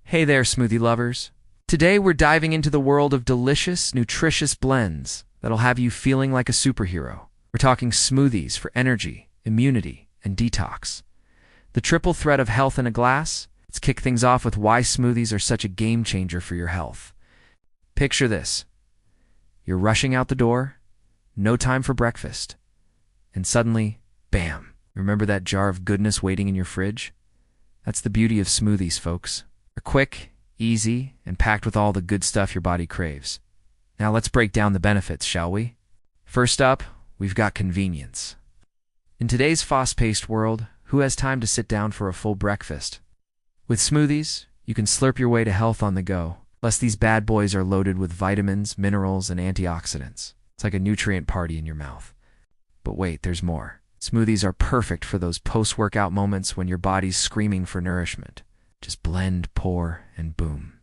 Hey there, smoothie lovers. Today we're diving into the world of delicious, nutritious blends that'll have you feeling like a superhero. We're talking smoothies for energy, immunity, and detox. The triple threat of health in a glass. Let's kick things off with why smoothies are such a game changer for your health. Picture this. You're rushing out the door, no time for breakfast, and suddenly, bam, remember that jar of goodness waiting in your fridge? That's the beauty of smoothies, folks. They're quick, easy, and packed with all the good stuff your body craves. Now let's break down the benefits, shall we? First up, we've got convenience. In today's fast-paced world, who has time to sit down for a full breakfast? With smoothies, you can slurp your way to health on the go. Plus, these bad boys are loaded with vitamins, minerals, and antioxidants. It's like a nutrient party in your mouth. But wait, there's more. Smoothies are perfect for those post-workout moments when your body's screaming for nourishment. Just blend, pour, and boom.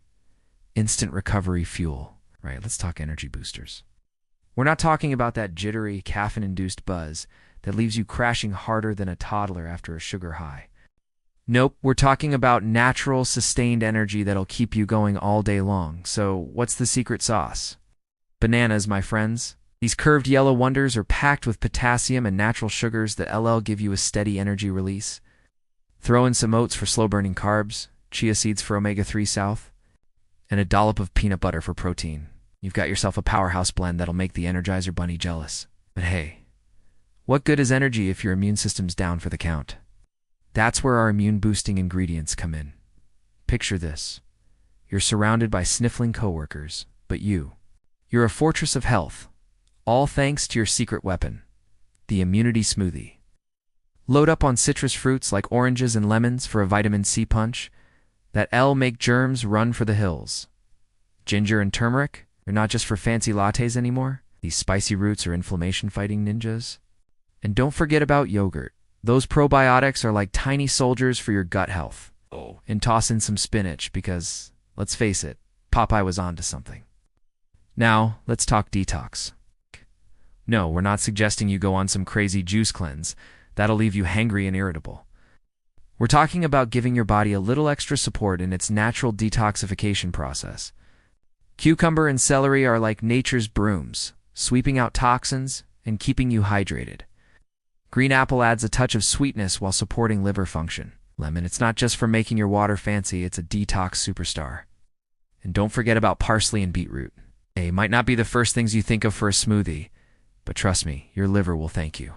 Instant recovery fuel. Right, let's talk energy boosters. We're not talking about that jittery, caffeine-induced buzz that leaves you crashing harder than a toddler after a sugar high. Nope, we're talking about natural, sustained energy that'll keep you going all day long. So, what's the secret sauce? Bananas, my friends. These curved yellow wonders are packed with potassium and natural sugars that give you a steady energy release. Throw in some oats for slow-burning carbs, chia seeds for omega-3 south, and a dollop of peanut butter for protein. You've got yourself a powerhouse blend that'll make the Energizer Bunny jealous. But hey, what good is energy if your immune system's down for the count? That's where our immune-boosting ingredients come in. Picture this. You're surrounded by sniffling coworkers, but you're a fortress of health, all thanks to your secret weapon, the immunity smoothie. Load up on citrus fruits like oranges and lemons for a vitamin C punch. That'll make germs run for the hills. Ginger and turmeric, they're not just for fancy lattes anymore. These spicy roots are inflammation-fighting ninjas. And don't forget about yogurt. Those probiotics are like tiny soldiers for your gut health. Oh. And toss in some spinach because, let's face it, Popeye was onto something. Now, let's talk detox. No, we're not suggesting you go on some crazy juice cleanse. That'll leave you hangry and irritable. We're talking about giving your body a little extra support in its natural detoxification process. Cucumber and celery are like nature's brooms, sweeping out toxins and keeping you hydrated. Green apple adds a touch of sweetness while supporting liver function. Lemon, it's not just for making your water fancy, it's a detox superstar. And don't forget about parsley and beetroot. They might not be the first things you think of for a smoothie, but trust me, your liver will thank you.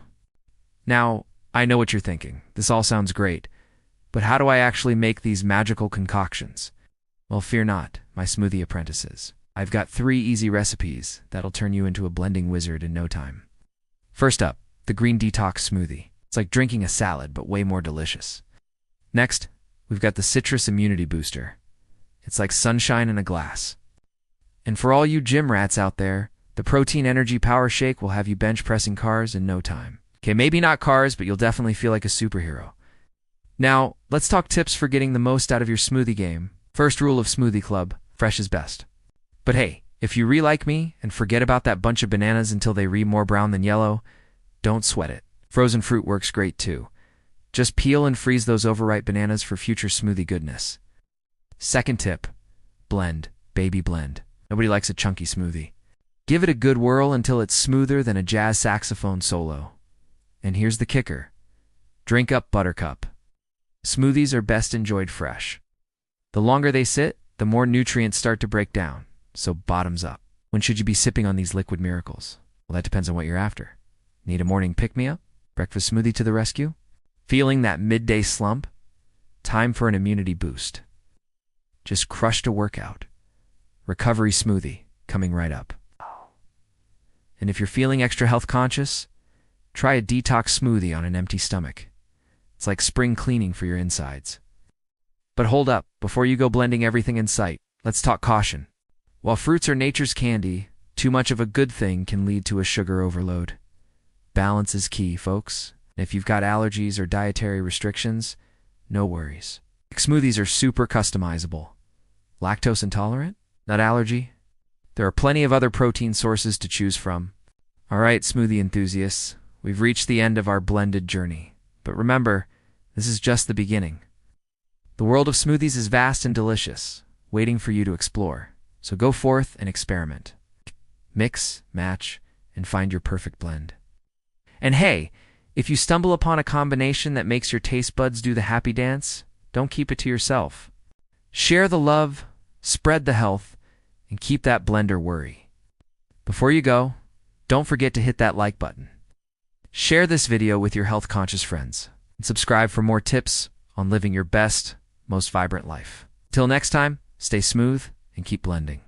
Now, I know what you're thinking. This all sounds great, but how do I actually make these magical concoctions? Well, fear not, my smoothie apprentices. I've got 3 easy recipes that'll turn you into a blending wizard in no time. First up, the green detox smoothie. It's like drinking a salad, but way more delicious. Next, we've got the citrus immunity booster. It's like sunshine in a glass. And for all you gym rats out there, the protein energy power shake will have you bench pressing cars in no time. Okay, maybe not cars, but you'll definitely feel like a superhero. Now, let's talk tips for getting the most out of your smoothie game. First rule of Smoothie Club, fresh is best. But hey, if you like me and forget about that bunch of bananas until they read more brown than yellow, don't sweat it. Frozen fruit works great too. Just peel and freeze those overripe bananas for future smoothie goodness. Second tip, blend, baby blend. Nobody likes a chunky smoothie. Give it a good whirl until it's smoother than a jazz saxophone solo. And here's the kicker. Drink up, buttercup. Smoothies are best enjoyed fresh. The longer they sit, the more nutrients start to break down. So bottoms up. When should you be sipping on these liquid miracles? Well, that depends on what you're after. Need a morning pick-me-up? Breakfast smoothie to the rescue? Feeling that midday slump? Time for an immunity boost. Just crushed a workout. Recovery smoothie, coming right up. And if you're feeling extra health conscious, try a detox smoothie on an empty stomach. It's like spring cleaning for your insides. But hold up, before you go blending everything in sight, let's talk caution. While fruits are nature's candy, too much of a good thing can lead to a sugar overload. Balance is key, folks. If you've got allergies or dietary restrictions, no worries. Smoothies are super customizable. Lactose intolerant? Nut allergy? There are plenty of other protein sources to choose from. All right, smoothie enthusiasts, we've reached the end of our blended journey. But remember, this is just the beginning. The world of smoothies is vast and delicious, waiting for you to explore. So go forth and experiment. Mix, match, and find your perfect blend. And hey, if you stumble upon a combination that makes your taste buds do the happy dance, don't keep it to yourself. Share the love, spread the health, and keep that blender worry. Before you go, don't forget to hit that like button. Share this video with your health-conscious friends, and subscribe for more tips on living your best, most vibrant life. Till next time, stay smooth and keep blending.